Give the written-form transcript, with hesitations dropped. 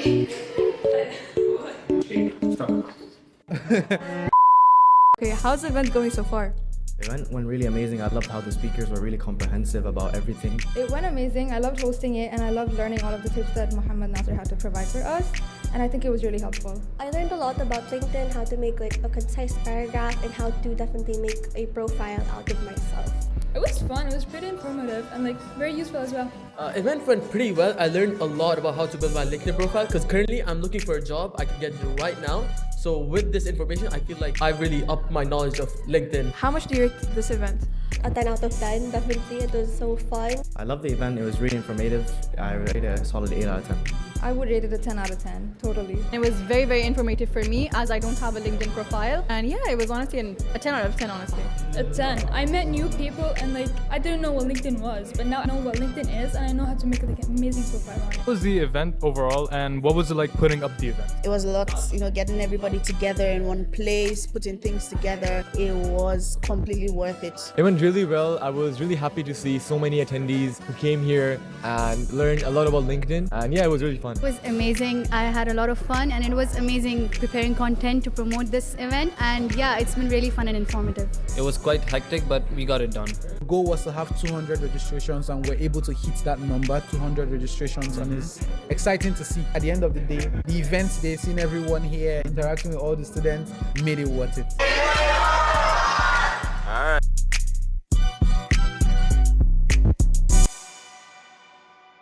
Okay, how's the event going so far? The event went really amazing. I loved how the speakers were really comprehensive about everything. It went amazing. I loved hosting it and I loved learning all of the tips that Mohammed Nasser had to provide for us. And I think it was really helpful. I learned a lot about LinkedIn, how to make like a concise paragraph and how to definitely make a profile out of myself. It was fun, it was pretty informative and like very useful as well. Event went pretty well. I learned a lot about how to build my LinkedIn profile because currently I'm looking for a job I can get it right now. So with this information, I feel like I really upped my knowledge of LinkedIn. How much do you rate this event? A 10 out of 10, definitely. It was so fun. I loved the event. It was really informative. I rated it a solid 8 out of 10. I would rate it a 10 out of 10, totally. It was very, very informative for me as I don't have a LinkedIn profile. And yeah, it was honestly a 10 out of 10, honestly. A 10. I met new people and like I didn't know what LinkedIn was, but now I know what LinkedIn is and I know how to make like an amazing profile on it. What was the event overall and what was it like putting up the event? It was a lot, getting everybody together in one place, putting things together. It was completely worth it. It went really well. I was really happy to see so many attendees who came here and learned a lot about LinkedIn. And yeah, it was really fun. It was amazing. I had a lot of fun and it was amazing preparing content to promote this event. And yeah, it's been really fun and informative. It was quite hectic, but we got it done. The goal was to have 200 registrations and we're able to hit that number, 200 registrations, and it's exciting to see. At the end of the day, the event today, seeing everyone here, interacting with all the students, made it worth it.